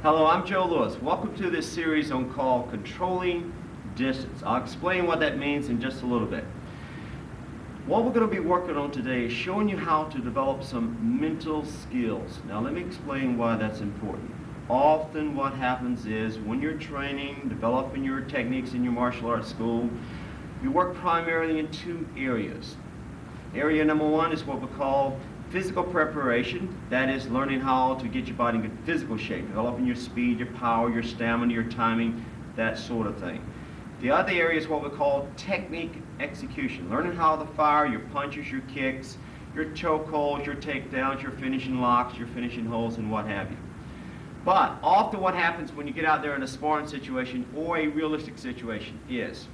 Hello, I'm Joe Lewis. Welcome to this series called Controlling Distance. I'll explain what that means in just a little bit. What we're going to be working on today is showing you how to develop some mental skills. Now let me explain why that's important. Often what happens is when you're training, developing your techniques in your martial arts school, you work primarily in two areas. Area number one is what we call physical preparation. That is learning how to get your body in good physical shape, developing your speed, your power, your stamina, your timing, that sort of thing. The other area is what we call technique execution, learning how to fire your punches, your kicks, your choke holds, your takedowns, your finishing locks, your finishing holds, and what have you. But often what happens when you get out there in a sparring situation or a realistic situation is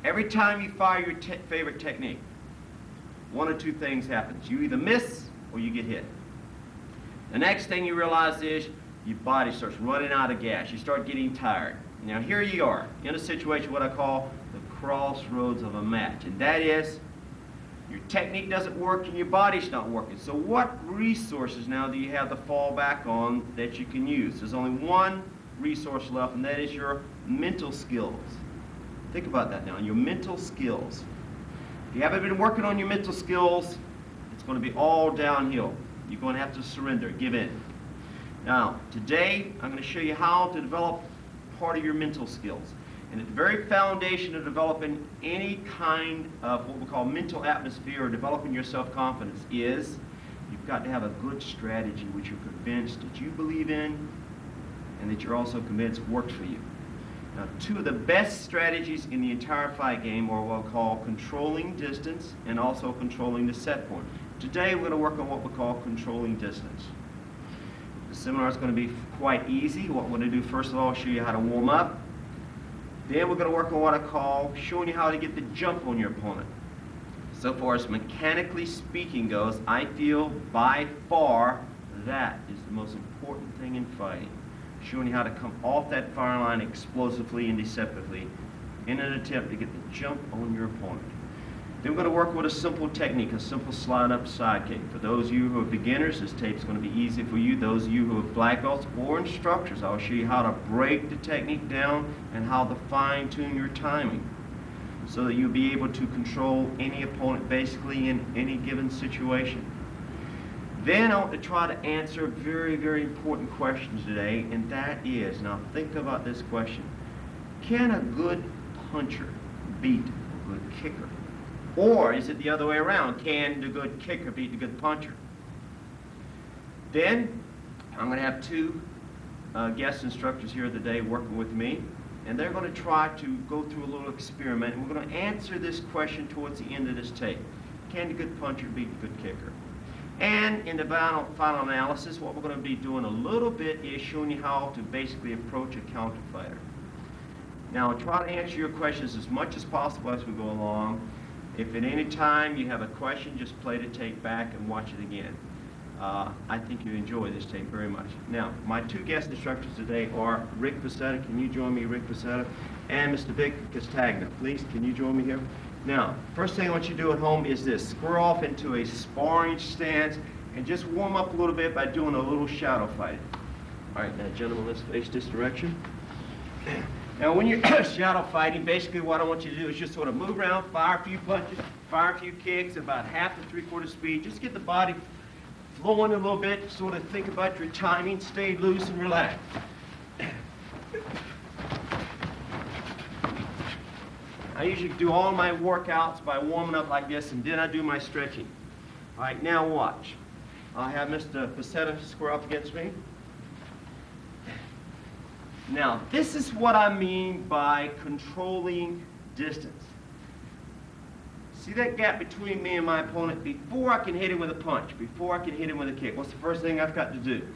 every time you fire your favorite technique, one of two things happens. You either miss or you get hit. The next thing you realize is your body starts running out of gas. You start getting tired. Now here you are in a situation what I call the crossroads of a match, and that is your technique doesn't work and your body's not working. So what resources now do you have to fall back on that you can use? There's only one resource left, and that is your mental skills. Think about that now, your mental skills. If you haven't been working on your mental skills, it's going to be all downhill. You're going to have to surrender, give in. Now, today, I'm going to show you how to develop part of your mental skills. And at the very foundation of developing any kind of what we call mental atmosphere or developing your self-confidence is you've got to have a good strategy which you're convinced that you believe in and that you're also convinced works for you. Now, two of the best strategies in the entire fight game are what we'll call controlling distance and also controlling the set point. Today we're going to work on what we call controlling distance. The seminar is going to be quite easy. What we're going to do first of all is show you how to warm up. Then we're going to work on what I call showing you how to get the jump on your opponent. So far as mechanically speaking goes, I feel by far that is the most important thing in fighting. Showing you how to come off that firing line explosively and deceptively in an attempt to get the jump on your opponent. Then we're going to work with a simple technique, a simple slide-up side kick. For those of you who are beginners, this tape's going to be easy for you. Those of you who are black belts or instructors, I'll show you how to break the technique down and how to fine-tune your timing so that you'll be able to control any opponent basically in any given situation. Then I want to try to answer very, very important questions today, and that is, now think about this question. Can a good puncher beat a good kicker? Or is it the other way around? Can the good kicker beat the good puncher? Then I'm going to have two guest instructors here today working with me, and they're going to try to go through a little experiment, and we're going to answer this question towards the end of this tape. Can the good puncher beat the good kicker? And in the final analysis, what we're going to be doing a little bit is showing you how to basically approach a counter fighter. Now, try to answer your questions as much as possible as we go along. If at any time you have a question, just play the tape back and watch it again. I think you enjoy this tape very much. Now, my two guest instructors today are Rick Facetta. Can you join me, Rick Facetta? And Mr. Vic Castagna. Please, can you join me here? Now, first thing I want you to do at home is this. Square off into a sparring stance and just warm up a little bit by doing a little shadow fighting. All right, now, gentlemen, let's face this direction. Now, when you're shadow fighting, basically what I want you to do is just sort of move around, fire a few punches, fire a few kicks, about half to three-quarter speed. Just get the body flowing a little bit, sort of think about your timing, stay loose and relaxed. I usually do all my workouts by warming up like this, and then I do my stretching. All right, now watch. I'll have Mr. Facetta square up against me. Now, this is what I mean by controlling distance. See that gap between me and my opponent before I can hit him with a punch, before I can hit him with a kick? What's the first thing I've got to do?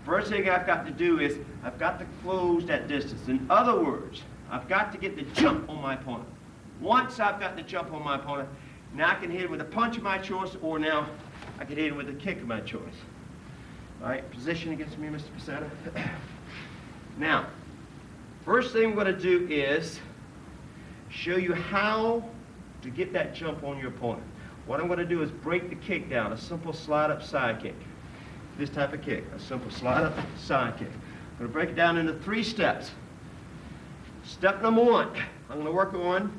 First thing I've got to do is I've got to close that distance. In other words, I've got to get the jump on my opponent. Once I've got the jump on my opponent, now I can hit him with a punch of my choice, or now I can hit him with a kick of my choice. All right, position against me, Mr. Facetta. Now, first thing we're going to do is show you how to get that jump on your opponent. What I'm going to do is break the kick down, a simple slide-up side kick. This type of kick, a simple slide-up side kick. I'm going to break it down into 3 steps. Step number 1, I'm going to work on,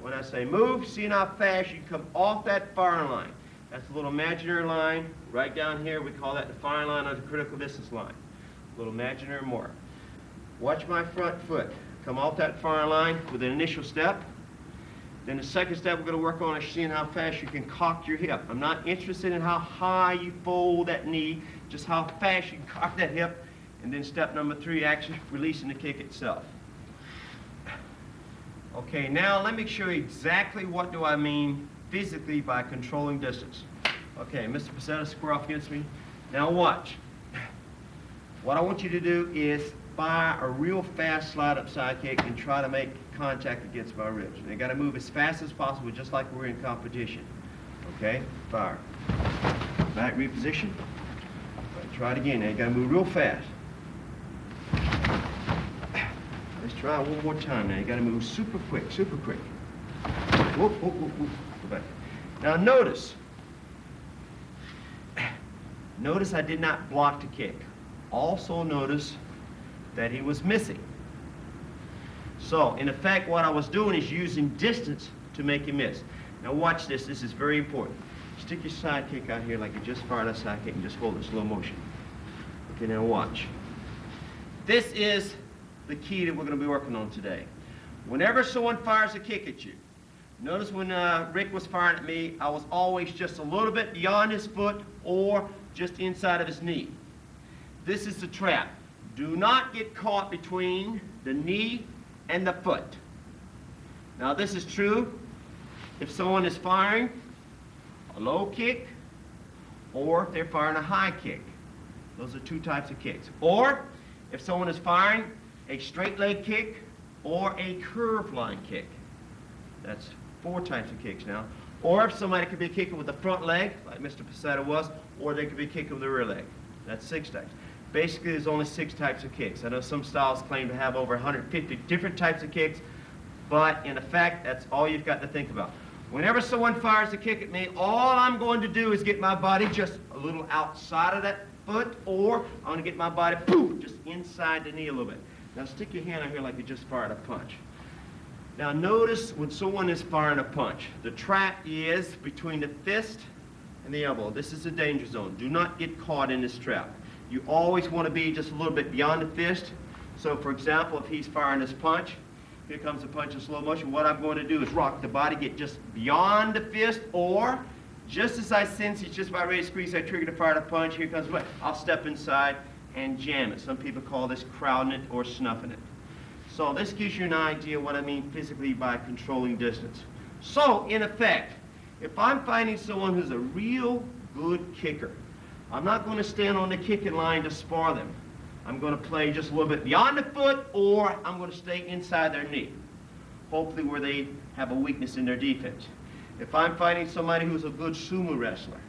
when I say move, seeing how fast you come off that firing line. That's a little imaginary line right down here. We call that the firing line on the critical distance line. A little imaginary mark. Watch my front foot. Come off that firing line with an initial step. Then the second step we're going to work on is seeing how fast you can cock your hip. I'm not interested in how high you fold that knee, just how fast you can cock that hip. And then step number 3, actually releasing the kick itself. Okay, now let me show you exactly what do I mean physically by controlling distance. Okay, Mr. Pacetta, square off against me. Now watch. What I want you to do is fire a real fast slide up side kick and try to make contact against my ribs. You got to move as fast as possible, just like we're in competition. Okay, fire. Back reposition. Right, try it again. Now you got to move real fast. Let's try it one more time. Now you got to move super quick, super quick. Whoop, whoop, whoop, whoop. Go back. Now notice I did not block the kick. Also notice that he was missing. So in effect, what I was doing is using distance to make him miss. Now watch this. This is very important. Stick your side kick out here like you just fired a side kick and just hold it in slow motion. Okay, now watch. This is the key that we're going to be working on today. Whenever someone fires a kick at you, notice when Rick was firing at me, I was always just a little bit beyond his foot or just inside of his knee. This is the trap. Do not get caught between the knee and the foot. Now this is true if someone is firing a low kick or if they're firing a high kick. Those are 2 types of kicks. Or if someone is firing a straight leg kick or a curved line kick. That's 4 types of kicks now. Or if somebody could be kicking with the front leg, like Mr. Pacetta was, or they could be kicking with the rear leg. That's 6 types. Basically, there's only 6 types of kicks. I know some styles claim to have over 150 different types of kicks, but in effect, that's all you've got to think about. Whenever someone fires a kick at me, all I'm going to do is get my body just a little outside of that foot, or I'm going to get my body, poof, just inside the knee a little bit. Now stick your hand out here like you just fired a punch. Now notice when someone is firing a punch, the trap is between the fist and the elbow. This is a danger zone. Do not get caught in this trap. You always want to be just a little bit beyond the fist. So for example, if he's firing this punch, here comes the punch in slow motion, what I'm going to do is rock the body, get just beyond the fist, or just as I sense he's just about ready to squeeze that trigger to fire the punch, here comes the punch. I'll step inside and jam it. Some people call this crowding it or snuffing it. So this gives you an idea what I mean physically by controlling distance. So in effect, if I'm finding someone who's a real good kicker, I'm not going to stand on the kicking line to spar them. I'm going to play just a little bit beyond the foot, or I'm going to stay inside their knee, hopefully where they have a weakness in their defense. If I'm fighting somebody who's a good sumo wrestler,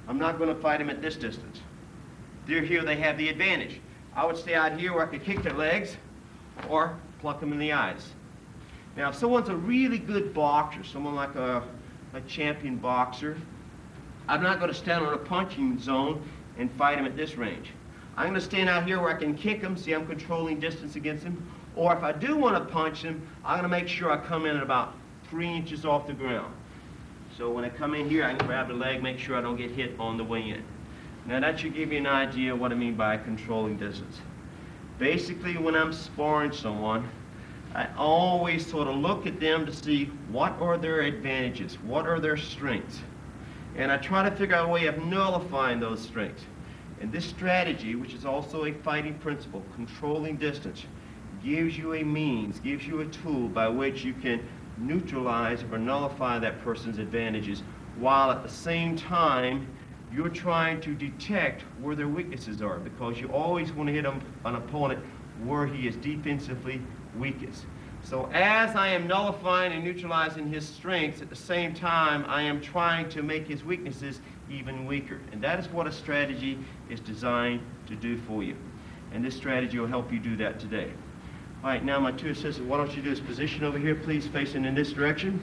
I'm not going to fight him at this distance. They're here, they have the advantage. I would stay out here where I could kick their legs or pluck them in the eyes. Now, if someone's a really good boxer, someone like a champion boxer, I'm not going to stand on a punching zone and fight him at this range. I'm going to stand out here where I can kick him, see I'm controlling distance against him, or if I do want to punch him, I'm going to make sure I come in at about 3 inches off the ground. So when I come in here, I can grab the leg, make sure I don't get hit on the way in. Now that should give you an idea of what I mean by controlling distance. Basically, when I'm sparring someone, I always sort of look at them to see what are their advantages, what are their strengths. And I try to figure out a way of nullifying those strengths. And this strategy, which is also a fighting principle, controlling distance, gives you a means, gives you a tool by which you can neutralize or nullify that person's advantages, while at the same time you're trying to detect where their weaknesses are, because you always want to hit an opponent where he is defensively weakest. So as I am nullifying and neutralizing his strengths, at the same time I am trying to make his weaknesses even weaker. And that is what a strategy is designed to do for you. And this strategy will help you do that today. All right, now my 2 assistants, why don't you do this position over here, please, facing in this direction.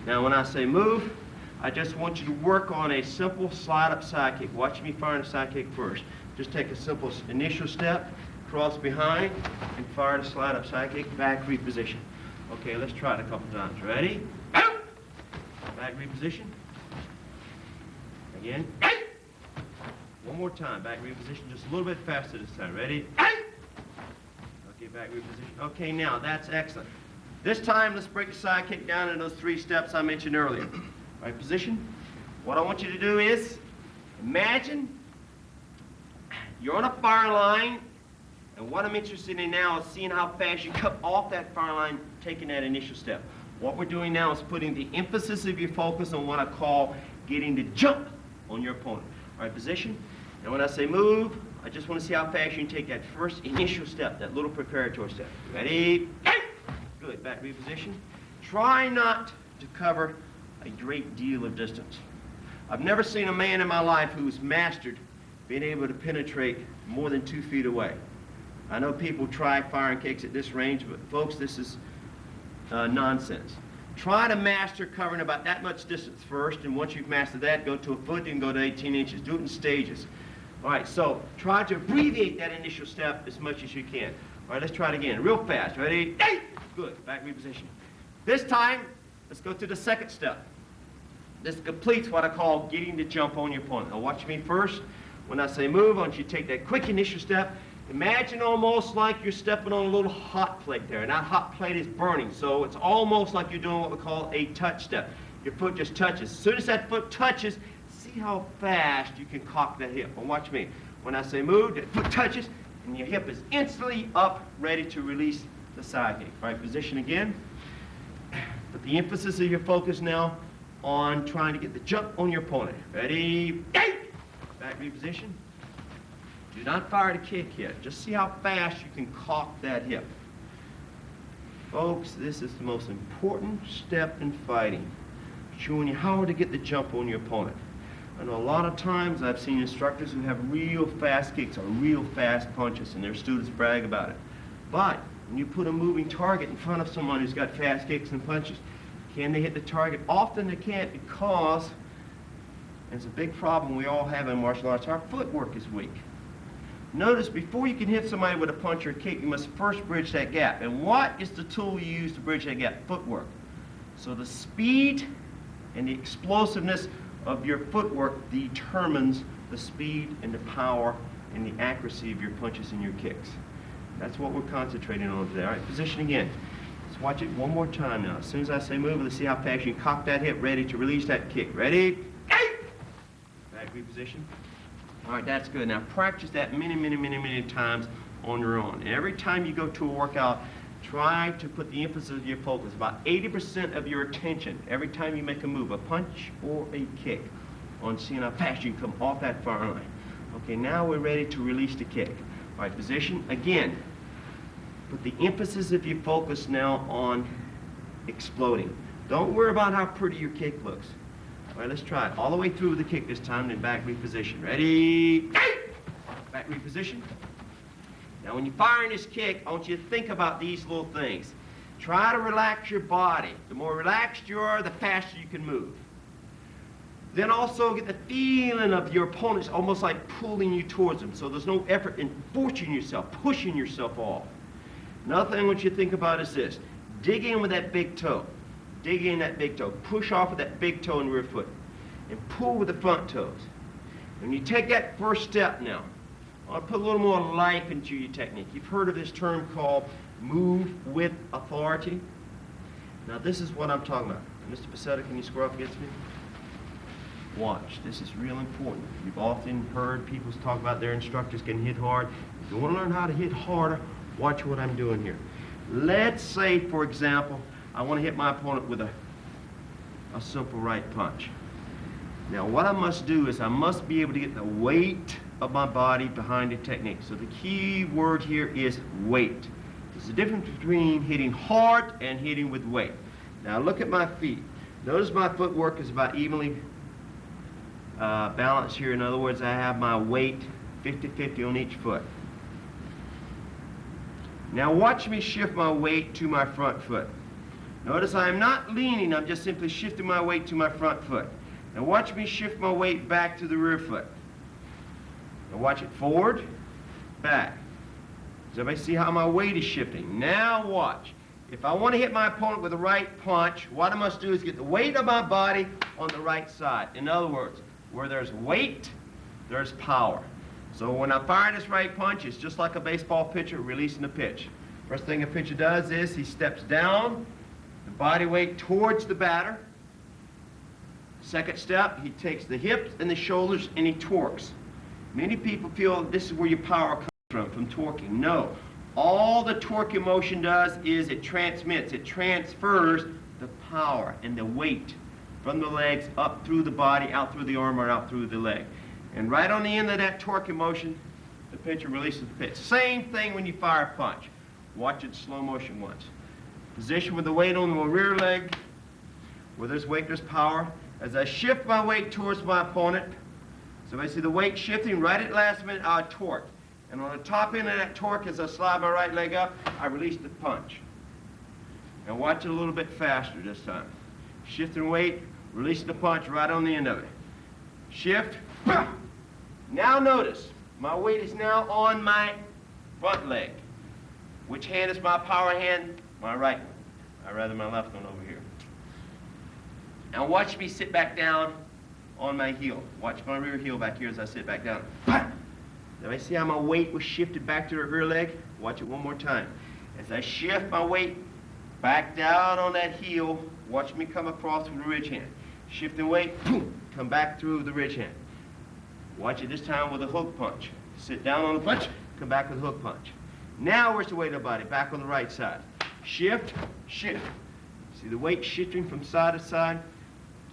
Now when I say move, I just want you to work on a simple slide-up side kick. Watch me fire a side kick first. Just take a simple initial step, cross behind, and fire the slide-up side kick, back reposition. Okay, let's try it a couple times. Ready? Back reposition. Again. One more time, back reposition, just a little bit faster this time. Ready? Okay, back reposition. Okay, now that's excellent. This time, let's break the side kick down in those 3 steps I mentioned earlier. Right position. What I want you to do is imagine you're on a fire line, and what I'm interested in now is seeing how fast you come off that fire line, taking that initial step. What we're doing now is putting the emphasis of your focus on what I call getting the jump on your opponent. All right, position. And when I say move, I just want to see how fast you can take that first initial step, that little preparatory step. Ready? Good. Back reposition. Try not to cover a great deal of distance. I've never seen a man in my life who's mastered being able to penetrate more than 2 feet away. I know people try firing kicks at this range, but folks, this is nonsense. Try to master covering about that much distance first, and once you've mastered that, go to a foot and go to 18 inches. Do it in stages. All right, so try to abbreviate that initial step as much as you can. All right, let's try it again, real fast. Ready? Good, back reposition. This time, let's go to the second step. This completes what I call getting the jump on your opponent. Now watch me first. When I say move, I want you to take that quick initial step. Imagine almost like you're stepping on a little hot plate there, and that hot plate is burning, so it's almost like you're doing what we call a touch step. Your foot just touches. As soon as that foot touches, see how fast you can cock that hip. Well, watch me. When I say move, that foot touches, and your hip is instantly up, ready to release the side kick. All right, position again. Put the emphasis of your focus now on trying to get the jump on your opponent. Ready? Back reposition. Do not fire the kick yet. Just see how fast you can cock that hip. Folks, this is the most important step in fighting, showing you how to get the jump on your opponent. I know a lot of times I've seen instructors who have real fast kicks or real fast punches, and their students brag about it. But when you put a moving target in front of someone who's got fast kicks and punches, can they hit the target? Often they can't, because it's a big problem we all have in martial arts. Our footwork is weak. Notice, before you can hit somebody with a punch or a kick, you must first bridge that gap. And what is the tool you use to bridge that gap? Footwork. So the speed and the explosiveness of your footwork determines the speed and the power and the accuracy of your punches and your kicks. That's what we're concentrating on today. All right, position again. Let's watch it one more time now. As soon as I say move, let's see how fast you can cock that hip, ready to release that kick. Ready? Back reposition. All right, that's good. Now practice that many times on your own. And every time you go to a workout, try to put the emphasis of your focus, about 80% of your attention, every time you make a move, a punch or a kick, on seeing how fast you can come off that far line. Okay, now we're ready to release the kick. All right, position. Again, put the emphasis of your focus now on exploding. Don't worry about how pretty your kick looks. All right, let's try it. All the way through the kick this time, then back reposition. Ready? Back reposition. Now, when you're firing this kick, I want you to think about these little things. Try to relax your body. The more relaxed you are, the faster you can move. Then also get the feeling of your opponent's almost like pulling you towards them, so there's no effort in forcing yourself, pushing yourself off. Another thing I want you to think about is this. Dig in with that big toe. Dig in that big toe. Push off with that big toe and rear foot. And pull with the front toes. When you take that first step now, I'll put a little more life into your technique. You've heard of this term called move with authority. Now this is what I'm talking about. Mr. Pacetta, can you square up against me? Watch. This is real important. You've often heard people talk about their instructors can hit hard. If you want to learn how to hit harder, watch what I'm doing here. Let's say, for example, I want to hit my opponent with a simple right punch. Now what I must do is I must be able to get the weight of my body behind the technique. So the key word here is weight. There's a difference between hitting hard and hitting with weight. Now look at my feet. Notice my footwork is about evenly balanced here. In other words, I have my weight 50-50 on each foot. Now watch me shift my weight to my front foot. Notice I am not leaning, I'm just simply shifting my weight to my front foot. Now watch me shift my weight back to the rear foot. Now watch it forward, back. Does everybody see how my weight is shifting? Now watch. If I want to hit my opponent with a right punch, what I must do is get the weight of my body on the right side. In other words, where there's weight, there's power. So when I fire this right punch, it's just like a baseball pitcher releasing the pitch. First thing a pitcher does is he steps down, the body weight towards the batter. Second step, he takes the hips and the shoulders and he torques. Many people feel this is where your power comes from torquing. No. All the torque motion does is it transmits, it transfers the power and the weight from the legs up through the body, out through the arm, or out through the leg. And right on the end of that torque motion, the pitcher releases the pitch. Same thing when you fire a punch. Watch it slow motion once. Position with the weight on the rear leg, where there's weight, there's power. As I shift my weight towards my opponent, so I see the weight shifting right at the last minute, I torque. And on the top end of that torque, as I slide my right leg up, I release the punch. And watch it a little bit faster this time. Shifting weight, releasing the punch right on the end of it. Shift. Now notice, my weight is now on my front leg. Which hand is my power hand? My right one. Or rather my left one over here. Now watch me sit back down on my heel. Watch my rear heel back here as I sit back down. Now I see how my weight was shifted back to the rear leg? Watch it one more time. As I shift my weight back down on that heel, watch me come across with the ridge hand. Shifting weight, boom, come back through the ridge hand. Watch it this time with a hook punch. Sit down on the punch, come back with a hook punch. Now where's the weight of the body? Back on the right side. Shift, shift. See the weight shifting from side to side?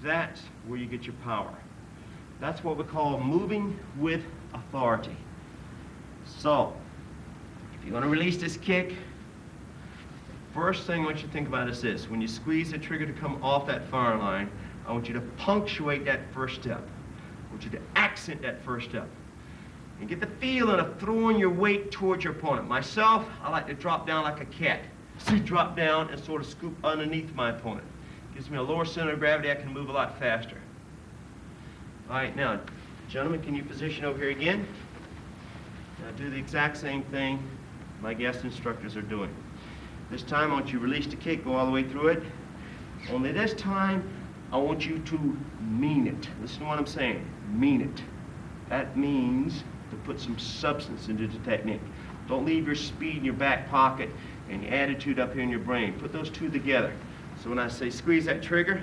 That's where you get your power. That's what we call moving with authority. So, if you're going to release this kick, the first thing I want you to think about is this. When you squeeze the trigger to come off that fire line, I want you to punctuate that first step. I want you to accent that first step. And get the feeling of throwing your weight towards your opponent. Myself, I like to drop down like a cat. See, drop down and sort of scoop underneath my opponent. Gives me a lower center of gravity, I can move a lot faster. All right, now, gentlemen, can you position over here again? Now do the exact same thing my guest instructors are doing. This time I want you to release the kick, go all the way through it. Only this time I want you to mean it. Listen to what I'm saying. Mean it. That means to put some substance into the technique. Don't leave your speed in your back pocket and your attitude up here in your brain. Put those two together. So when I say squeeze that trigger,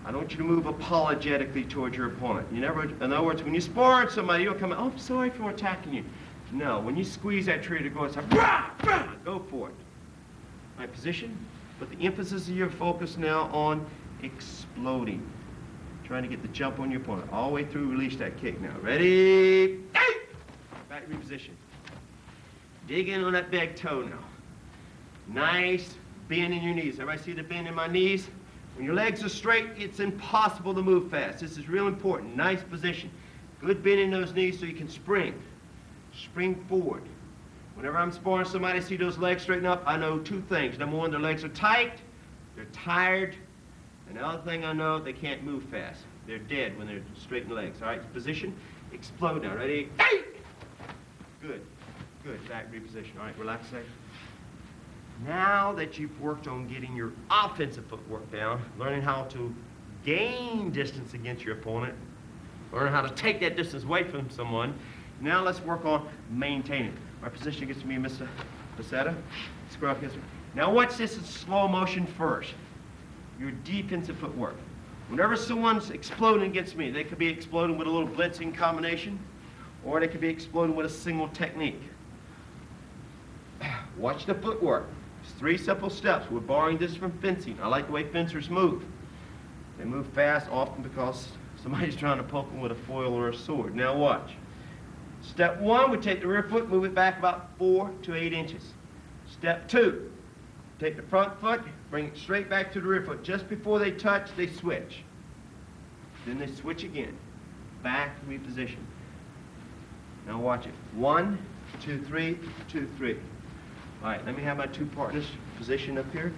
I don't want you to move apologetically towards your opponent. You never, in other words, when you spar at somebody, you don't come, oh, I'm sorry for attacking you. No, when you squeeze that trigger, go inside, rah, rah, go for it. My position, put the emphasis of your focus now on exploding. Trying to get the jump on your opponent. All the way through, release that kick now. Ready? Back reposition. Dig in on that big toe now. Nice bend in your knees. Everybody see the bend in my knees? When your legs are straight, it's impossible to move fast. This is real important. Nice position. Good bend in those knees so you can spring. Spring forward. Whenever I'm sparring somebody, see those legs straighten up, I know two things. Number one, their legs are tight, they're tired, and the other thing I know, they can't move fast. They're dead when they're straightened legs. All right, position, explode now. Ready? Good, good. Back reposition. All right, relax a second. Now that you've worked on getting your offensive footwork down, learning how to gain distance against your opponent, learning how to take that distance away from someone, now let's work on maintaining. Our position against me, Mr. Becerra. Square up against me. Now watch this in slow motion first. Your defensive footwork. Whenever someone's exploding against me, they could be exploding with a little blitzing combination, or they could be exploding with a single technique. Watch the footwork. It's 3 simple steps. We're borrowing this from fencing. I like the way fencers move. They move fast often because somebody's trying to poke them with a foil or a sword. Now watch. Step 1, we take the rear foot, move it back about 4 to 8 inches. Step 2, take the front foot, bring it straight back to the rear foot. Just before they touch, they switch. Then they switch again. Back, reposition. Now watch it. 1, 2, 3, 2, 3. All right, let me have my two partners positioned up here.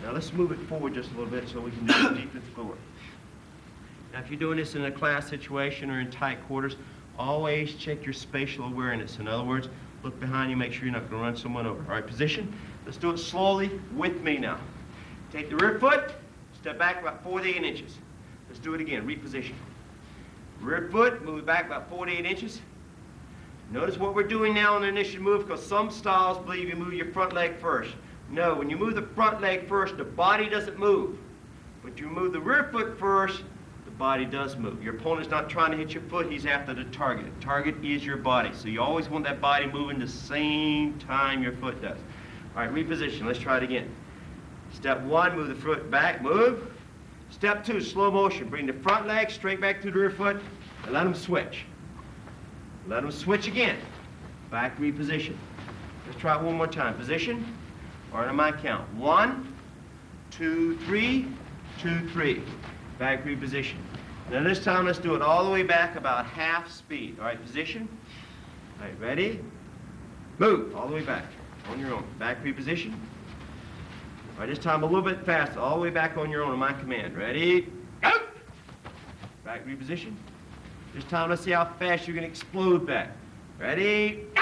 Now let's move it forward just a little bit so we can do the defensive forward. Now, if you're doing this in a class situation or in tight quarters, always check your spatial awareness. In other words, look behind you, make sure you're not going to run someone over. All right, position. Let's do it slowly with me now. Take the rear foot, step back about 48 inches. Let's do it again, reposition. Rear foot, move it back about 48 inches. Notice what we're doing now in the initial move, because some styles believe you move your front leg first. No, when you move the front leg first, the body doesn't move. But you move the rear foot first, the body does move. Your opponent's not trying to hit your foot, he's after the target. The target is your body. So you always want that body moving the same time your foot does. All right, reposition. Let's try it again. Step one, move the foot back, move. Step two, slow motion. Bring the front leg straight back to the rear foot and let them switch. Let them switch again. Back, reposition. Let's try it one more time. Position. All right, on my count. 1, 2, 3, 2, 3. Back, reposition. Now this time, let's do it all the way back about half speed. All right, position. All right, ready? Move all the way back on your own. Back, reposition. All right, this time a little bit faster, all the way back on your own on my command. Ready? Go! Back, reposition. This time, let's see how fast you can explode back. Ready? Go!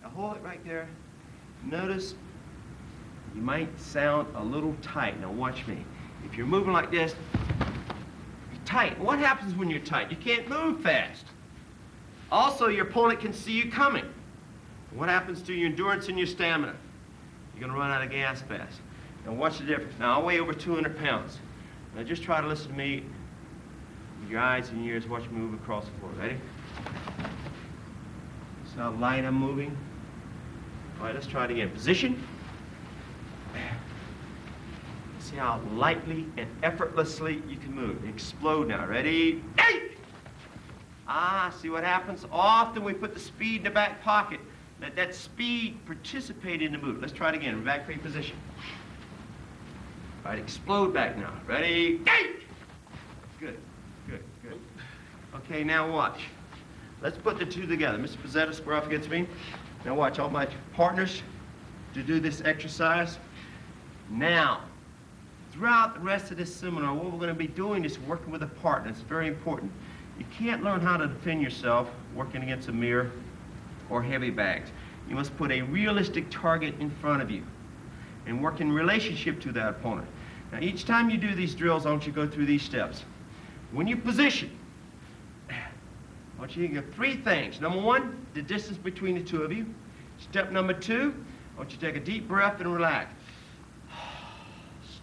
Now hold it right there. Notice you might sound a little tight. Now watch me. If you're moving like this, you're tight. What happens when you're tight? You can't move fast. Also, your opponent can see you coming. What happens to your endurance and your stamina? You're going to run out of gas fast. Now watch the difference. Now I weigh over 200 pounds. Now just try to listen to me with your eyes and ears. Watch me move across the floor. Ready? See how light I'm moving? All right, let's try it again. Position. See how lightly and effortlessly you can move. Explode now. Ready? See what happens? Often we put the speed in the back pocket. Let that speed participate in the move. Let's try it again. Back reposition. All right, explode back now. Ready? Good, good, good. Okay, now watch. Let's put the two together. Mr. Pizzetta, square off against me. Now watch all my partners to do this exercise. Now, throughout the rest of this seminar, what we're going to be doing is working with a partner. It's very important. You can't learn how to defend yourself working against a mirror or heavy bags. You must put a realistic target in front of you and work in relationship to that opponent. Now, each time you do these drills, I want you to go through these steps. When you position, I want you to get 3 things. Number 1, the distance between the two of you. Step number 2, I want you to take a deep breath and relax.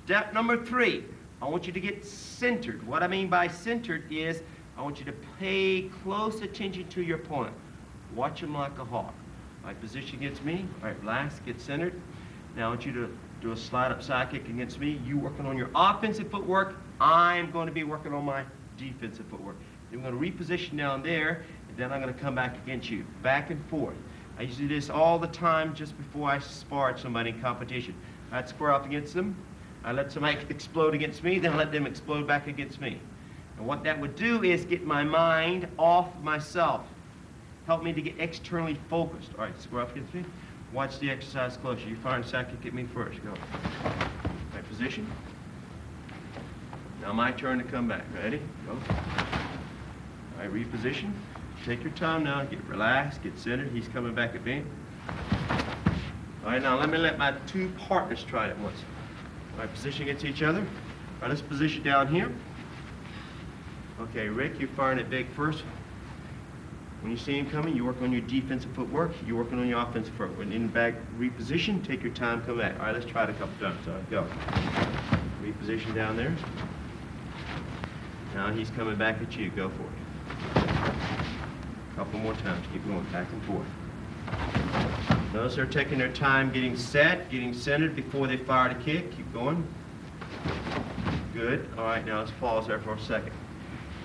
Step number 3, I want you to get centered. What I mean by centered is I want you to pay close attention to your opponent. Watch him like a hawk. All right, position against me. All right, relax, get centered. Now I want you to do a slide up side kick against me. You working on your offensive footwork. I'm going to be working on my defensive footwork. Then we're going to reposition down there, and then I'm going to come back against you. Back and forth. I used to do this all the time just before I sparred somebody in competition. I'd square off against them. I let somebody explode against me, then I let them explode back against me. And what that would do is get my mind off myself. Help me to get externally focused. All right, square off against me. Watch the exercise closer. You fire and side kick at me first. Go. All right, position. Now my turn to come back. Ready? Go. All right, reposition. Take your time now. Get relaxed. Get centered. He's coming back at me. All right, now let me let my 2 partners try it at once. All right, position against each other. All right, let's position down here. Okay, Rick, you're firing it big first. When you see him coming, you work on your defensive footwork. You're working on your offensive footwork. When in back reposition, take your time, come back. All right, let's try it a couple times. All right, go. Reposition down there. Now he's coming back at you. Go for it. A couple more times. Keep going back and forth. Notice they're taking their time getting set, getting centered before they fire the kick. Keep going. Good. All right, now let's pause there for a second.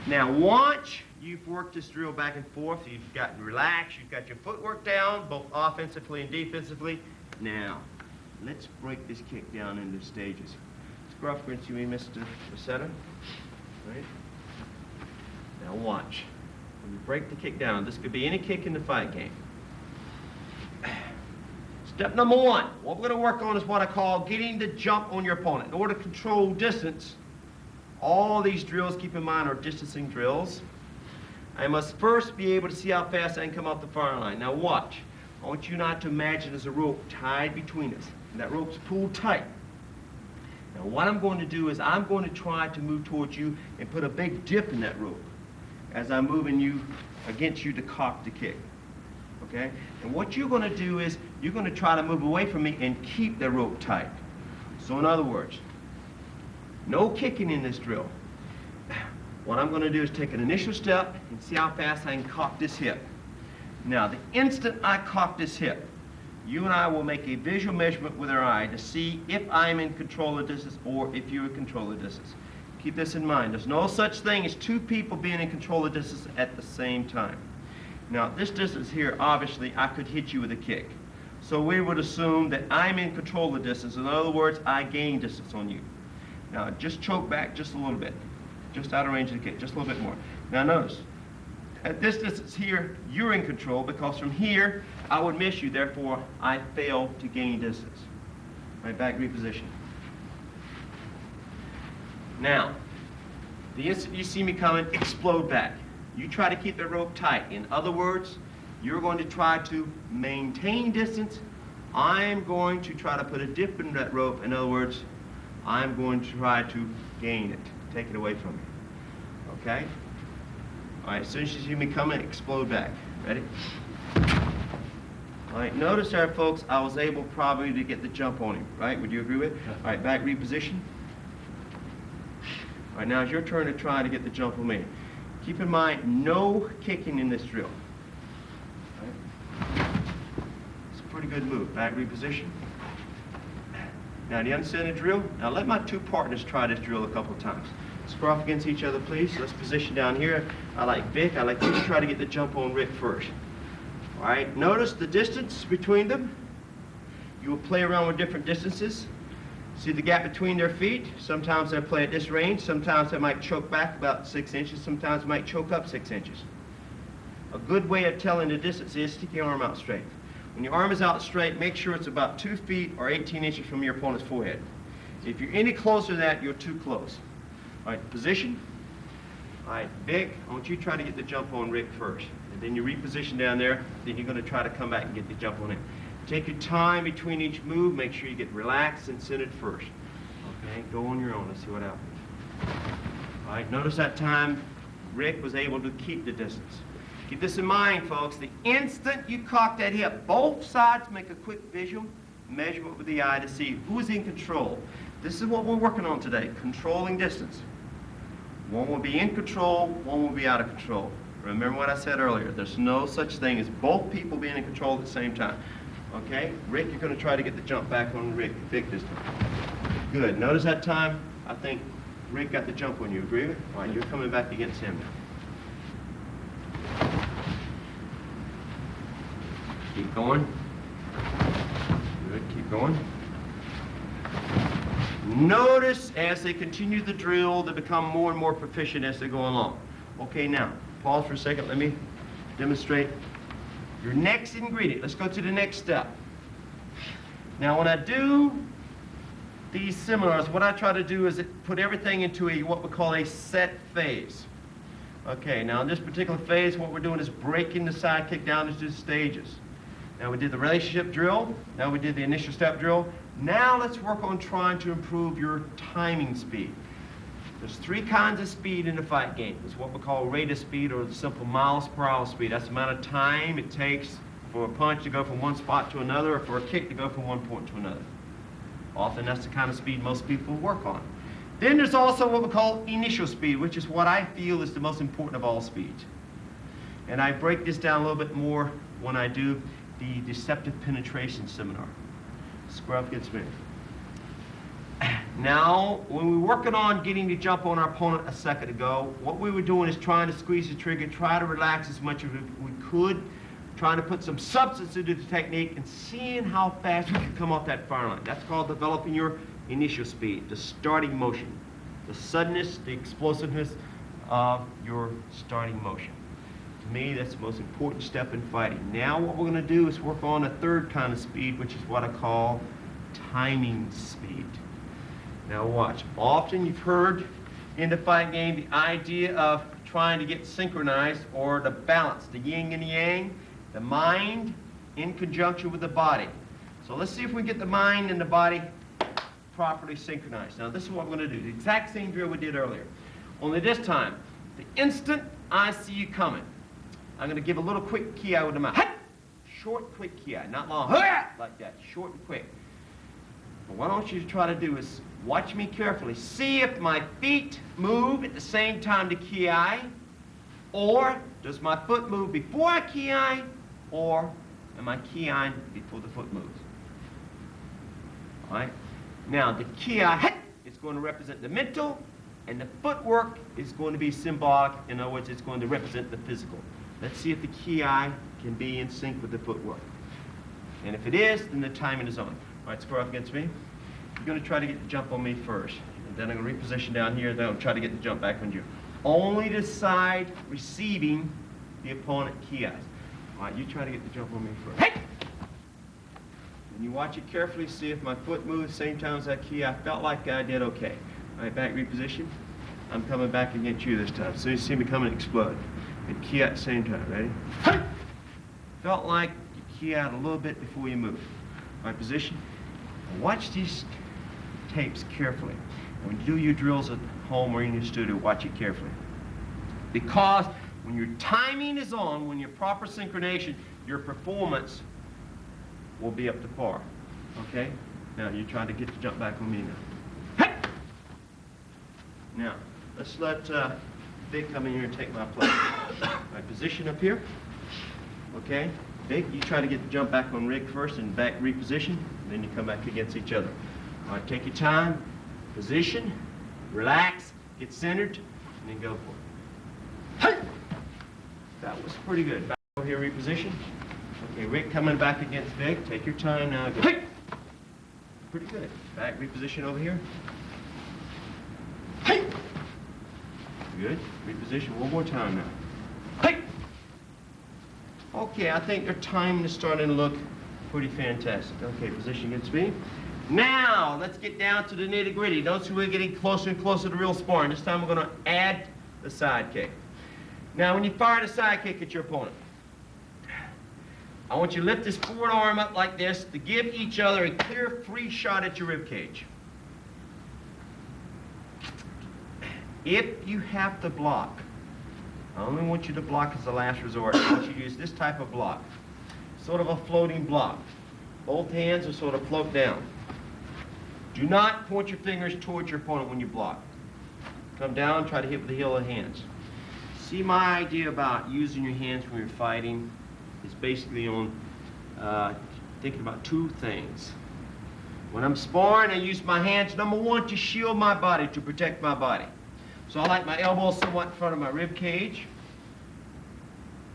Now, once you've worked this drill back and forth, you've gotten relaxed, you've got your footwork down, both offensively and defensively. Now, let's break this kick down into stages. Square off against you, Mr. Pizzetta. Right? Now, watch. When you break the kick down, this could be any kick in the fight game. Step number 1, what we're going to work on is what I call getting the jump on your opponent. In order to control distance, all these drills, keep in mind, are distancing drills. I must first be able to see how fast I can come off the firing line. Now watch. I want you not to imagine there's a rope tied between us. And that rope's pulled tight. Now what I'm going to do is I'm going to try to move towards you and put a big dip in that rope as I'm moving you against you to cock the kick. Okay? And what you're going to do is you're going to try to move away from me and keep the rope tight. So in other words, no kicking in this drill. What I'm going to do is take an initial step and see how fast I can cock this hip. Now, the instant I cock this hip, you and I will make a visual measurement with our eye to see if I'm in control of distance or if you're in control of distance. Keep this in mind. There's no such thing as two people being in control of distance at the same time. Now, this distance here, obviously, I could hit you with a kick. So we would assume that I'm in control of distance. In other words, I gain distance on you. Now, just choke back just a little bit. Just out of range of the kick, just a little bit more. Now notice, at this distance here, you're in control because from here, I would miss you, therefore I fail to gain distance. Right, back reposition. Now, the instant you see me coming, explode back. You try to keep the rope tight. In other words, you're going to try to maintain distance. I'm going to try to put a dip in that rope. In other words, I'm going to try to gain it. Take it away from me. Okay? All right, as soon as you see me coming, explode back. Ready? All right, notice there, folks, I was able probably to get the jump on him, right? Would you agree with it? All right, back reposition. All right, now it's your turn to try to get the jump on me. Keep in mind, no kicking in this drill. All right? It's a pretty good move. Back reposition. Now, do you understand the drill? Now, let my two partners try this drill a couple of times. Square off against each other, please. Let's position down here. I like Vic. I like you to try to get the jump on Rick first. All right, notice the distance between them. You will play around with different distances. See the gap between their feet? Sometimes they play at this range. Sometimes they might choke back about 6 inches. Sometimes they might choke up 6 inches. A good way of telling the distance is stick your arm out straight. When your arm is out straight, make sure it's about 2 feet or 18 inches from your opponent's forehead. If you're any closer to that, you're too close. All right, position. All right, Vic, I want you to try to get the jump on Rick first. And then you reposition down there, then you're going to try to come back and get the jump on him. Take your time between each move. Make sure you get relaxed and centered first. Okay, go on your own. Let's see what happens. All right, notice that time Rick was able to keep the distance. Keep this in mind, folks. The instant you cock that hip, both sides make a quick visual measurement with the eye to see who's in control. This is what we're working on today, controlling distance. One will be in control, one will be out of control. Remember what I said earlier. There's no such thing as both people being in control at the same time. Okay? Rick, you're going to try to get the jump back on Vic this time. Good. Notice that time, I think Rick got the jump on you. Agree with it? All right, you're coming back against him now. Keep going. Good, keep going. Notice as they continue the drill, they become more and more proficient as they go along. Okay, now, pause for a second. Let me demonstrate your next ingredient. Let's go to the next step. Now, when I do these seminars, what I try to do is put everything into what we call a set phase. Okay, now in this particular phase, what we're doing is breaking the side kick down into stages. Now we did the relationship drill, now we did the initial step drill. Now let's work on trying to improve your timing speed. There's 3 kinds of speed in the fight game. It's what we call rate of speed, or the simple miles per hour speed. That's the amount of time it takes for a punch to go from one spot to another, or for a kick to go from one point to another. Often that's the kind of speed most people work on. Then there's also what we call initial speed, which is what I feel is the most important of all speeds. And I break this down a little bit more when I do the deceptive penetration seminar. Square up against me. Now, when we were working on getting the jump on our opponent a second ago, what we were doing is trying to squeeze the trigger, try to relax as much as we could, trying to put some substance into the technique and seeing how fast we could come off that fire line. That's called developing your initial speed, the starting motion, the suddenness, the explosiveness of your starting motion. To me, that's the most important step in fighting. Now what we're going to do is work on a third kind of speed, which is what I call timing speed. Now watch. Often you've heard in the fight game, the idea of trying to get synchronized, or the balance, the yin and the yang, the mind in conjunction with the body. So let's see if we get the mind and the body properly synchronized. Now this is what we're going to do. The exact same drill we did earlier. Only this time, the instant I see you coming, I'm going to give a little quick ki with the mouth. Short, quick ki, not long, like that, short and quick. But what I want you to try to do is watch me carefully. See if my feet move at the same time to ki, or does my foot move before I ki, or am I ki before the foot moves? All right? Now, the ki is going to represent the mental, and the footwork is going to be symbolic. In other words, it's going to represent the physical. Let's see if the ki can be in sync with the footwork. And if it is, then the timing is on. All right, square up against me. You're going to try to get the jump on me first. And then I'm going to reposition down here, then I'll try to get the jump back on you. Only the side receiving the opponent ki. All right, you try to get the jump on me first. Hey! And you watch it carefully, see if my foot moves same time as that ki. I felt like I did okay. All right, back reposition. I'm coming back against you this time. So you see me come and explode. And ki at the same time, ready? Hey! Felt like you ki out a little bit before you move. All right, position. Now watch these tapes carefully. And when you do your drills at home or in your studio, watch it carefully. Because when your timing is on, when your proper synchronization, your performance will be up to par. Okay? Now you're trying to get the jump back on me now. Hey! Now, let's let Vic come in here and take my place. My position up here. Okay? Vic, you try to get the jump back on Rick first and back reposition. Then you come back against each other. All right, take your time. Position. Relax. Get centered. And then go for it. Hey! That was pretty good. Back over here, reposition. Okay, Rick coming back against Vic. Take your time now. Go. Hey! Pretty good. Back reposition over here. Hey! Good. Reposition one more time now. Hey! Okay, I think your timing is starting to look pretty fantastic. Okay, position against me. Now, let's get down to the nitty-gritty. Notice we're getting closer and closer to real sparring. This time we're going to add the side kick. Now, when you fire the side kick at your opponent, I want you to lift this forward arm up like this to give each other a clear, free shot at your rib cage. If you have to block, I only want you to block as a last resort. I want you to use this type of block, sort of a floating block. Both hands are sort of float down. Do not point your fingers towards your opponent when you block. Come down, try to hit with the heel of the hands. See, my idea about using your hands when you're fighting is basically on thinking about two things. When I'm sparring, I use my hands, number one, to shield my body, to protect my body. So I like my elbows somewhat in front of my rib cage.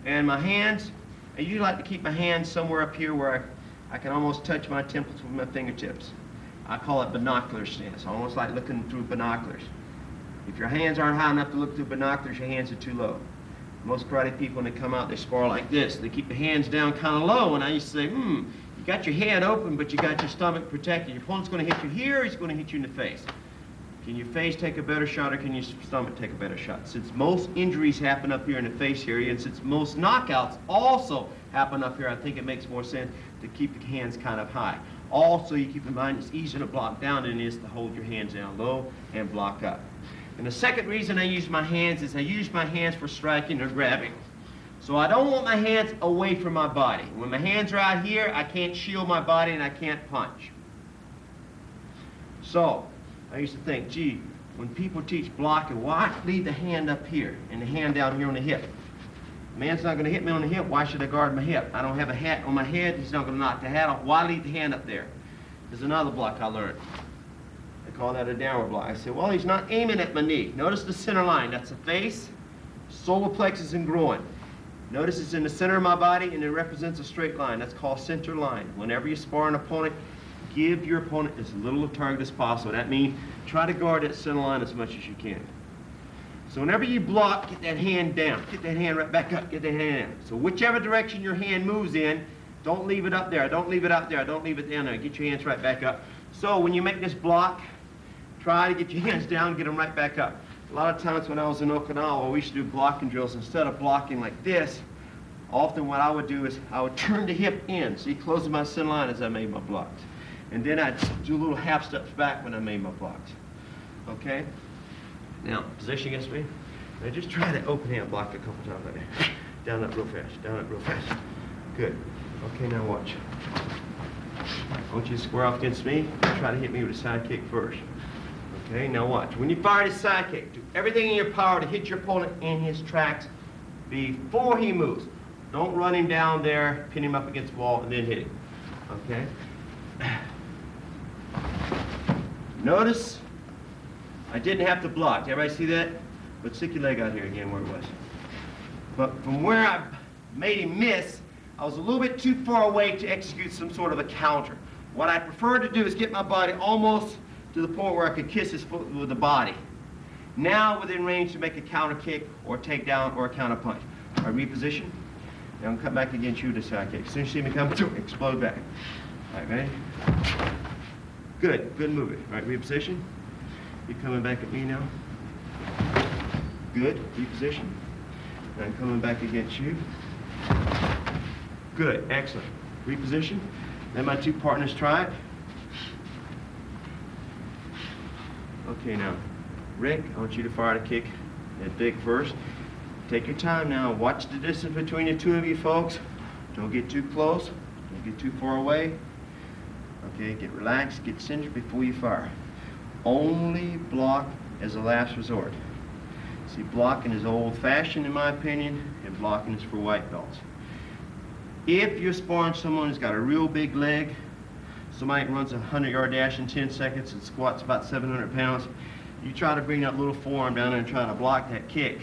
And my hands, I usually like to keep my hands somewhere up here where I can almost touch my temples with my fingertips. I call it binocular stance, almost like looking through binoculars. If your hands aren't high enough to look through binoculars, your hands are too low. Most karate people, when they come out, they spar like this. They keep the hands down kind of low, and I used to say, you got your head open, but you got your stomach protected. Your opponent's going to hit you here, or he's going to hit you in the face. Can your face take a better shot, or can your stomach take a better shot? Since most injuries happen up here in the face area, and since most knockouts also happen up here, I think it makes more sense to keep the hands kind of high. Also, you keep in mind it's easier to block down than it is to hold your hands down low and block up. And the second reason I use my hands is I use my hands for striking or grabbing. So I don't want my hands away from my body. When my hands are out here, I can't shield my body and I can't punch. So I used to think, gee, when people teach blocking, why leave the hand up here and the hand down here on the hip? The man's not going to hit me on the hip. Why should I guard my hip? I don't have a hat on my head. He's not going to knock the hat off. Why leave the hand up there? There's another block I learned. They call that a downward block. I said, well, he's not aiming at my knee. Notice the center line. That's the face, solar plexus, and groin. Notice it's in the center of my body, and it represents a straight line. That's called center line. Whenever you spar an opponent, give your opponent as little a target as possible. That means try to guard that center line as much as you can. So whenever you block, get that hand down. Get that hand right back up. Get that hand down. So whichever direction your hand moves in, don't leave it up there. Don't leave it out there. Don't leave it down there. Get your hands right back up. So when you make this block, try to get your hands down, get them right back up. A lot of times when I was in Okinawa, we used to do blocking drills. Instead of blocking like this, often what I would do is I would turn the hip in, see, closing my center line as I made my blocks. And then I'd do little half steps back when I made my blocks. Okay? Now, position against me. Now just try to open hand block a couple times like that. Down up real fast, down up real fast. Good. Okay, now watch. I want you to square off against me. Try to hit me with a side kick first. Okay, now watch. When you fire the side kick, do everything in your power to hit your opponent in his tracks before he moves. Don't run him down there, pin him up against the wall, and then hit him. Okay? Notice I didn't have to block. Did everybody see that? But stick your leg out here again where it was. But from where I made him miss, I was a little bit too far away to execute some sort of a counter. What I prefer to do is get my body almost to the point where I could kiss his foot with the body. Now within range to make a counter kick or takedown or a counter punch. I reposition. Now I'm come back against you to side kick. As soon as you see me come, explode back. All right, ready? Good, good movement. All right, reposition. You're coming back at me now. Good, reposition. Now I'm coming back against you. Good, excellent. Reposition. Then my two partners try it. Okay, now, Rick, I want you to fire the kick at Dick first. Take your time now. Watch the distance between the two of you folks. Don't get too close. Don't get too far away. Okay, get relaxed, get centered before you fire. Only block as a last resort. See, blocking is old-fashioned in my opinion, and blocking is for white belts. If you're sparring someone who's got a real big leg, somebody runs a 100-yard dash in 10 seconds and squats about 700 pounds, you try to bring that little forearm down there and try to block that kick.